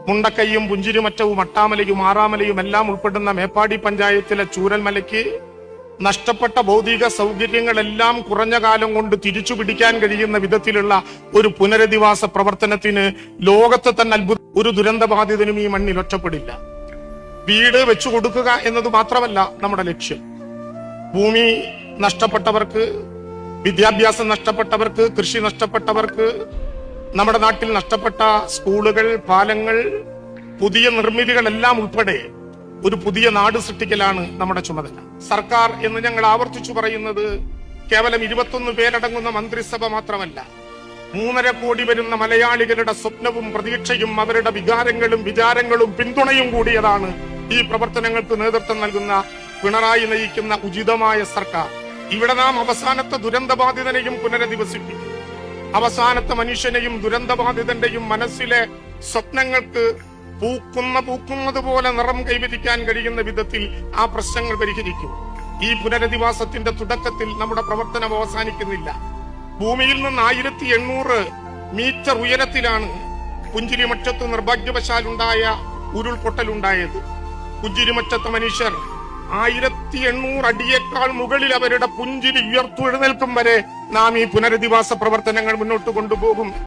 മുണ്ടക്കൈയും പുഞ്ചിരിമറ്റവും അട്ടാമലയും ആറാമലയും എല്ലാം ഉൾപ്പെടുന്ന മേപ്പാടി പഞ്ചായത്തിലെ ചൂരൽമലയ്ക്ക് നഷ്ടപ്പെട്ട ഭൗതിക സൗകര്യങ്ങളെല്ലാം കുറഞ്ഞ കാലം കൊണ്ട് തിരിച്ചു പിടിക്കാൻ കഴിയുന്ന വിധത്തിലുള്ള ഒരു പുനരധിവാസ പ്രവർത്തനത്തിന് ലോകത്തെ തന്നെ അത്ഭുത ഒരു ദുരന്തബാധിതനും ഈ മണ്ണിൽ ഒറ്റപ്പെടില്ല. വീട് വെച്ചു കൊടുക്കുക എന്നത് മാത്രമല്ല നമ്മുടെ ലക്ഷ്യം. ഭൂമി നഷ്ടപ്പെട്ടവർക്ക്, വിദ്യാഭ്യാസം നഷ്ടപ്പെട്ടവർക്ക്, കൃഷി നഷ്ടപ്പെട്ടവർക്ക്, നമ്മുടെ നാട്ടിൽ നഷ്ടപ്പെട്ട സ്കൂളുകൾ, പാലങ്ങൾ, പുതിയ നിർമ്മിതികളെല്ലാം ഉൾപ്പെടെ ഒരു പുതിയ നാട് സൃഷ്ടിക്കലാണ് നമ്മുടെ ചുമതല. സർക്കാർ എന്ന് ഞങ്ങൾ ആവർത്തിച്ചു പറയുന്നത് കേവലം 21 പേരടങ്ങുന്ന മന്ത്രിസഭ മാത്രമല്ല, 3.5 കോടി വരുന്ന മലയാളികളുടെ സ്വപ്നവും പ്രതീക്ഷയും അവരുടെ വികാരങ്ങളും വിചാരങ്ങളും പിന്തുണയും കൂടിയതാണ് ഈ പ്രവർത്തനങ്ങൾക്ക് നേതൃത്വം നൽകുന്ന പിണറായി നയിക്കുന്ന ഉചിതമായ സർക്കാർ. ഇവിടെ നാം അവസാനത്തെ ദുരന്തബാധിതനെയും പുനരധിവസിപ്പിക്കും. അവസാനത്തെ മനുഷ്യനെയും ദുരന്തബാധിതന്റെയും മനസ്സിലെ സ്വപ്നങ്ങൾക്ക് പൂക്കുന്നത് പോലെ നിറം കൈവരിക്കാൻ കഴിയുന്ന വിധത്തിൽ ആ പ്രശ്നങ്ങൾ പരിഹരിക്കും. ഈ പുനരധിവാസത്തിന്റെ തുടക്കത്തിൽ നമ്മുടെ പ്രവർത്തനം അവസാനിക്കുന്നില്ല. ഭൂമിയിൽ നിന്ന് 1800 മീറ്റർ ഉയരത്തിലാണ് പുഞ്ചിരിമറ്റത്ത് നിർഭാഗ്യവശാലുണ്ടായ ഉരുൾപൊട്ടലുണ്ടായത്. പുഞ്ചിരിമറ്റത്തെ മനുഷ്യർ 1800 അടിയേക്കാൾ മുകളിൽ അവരുടെ പുഞ്ചിരി ഉയർത്തെഴുന്നേൽക്കും വരെ നാം ഈ പുനരധിവാസ പ്രവർത്തനങ്ങൾ മുന്നോട്ട് കൊണ്ടുപോകും.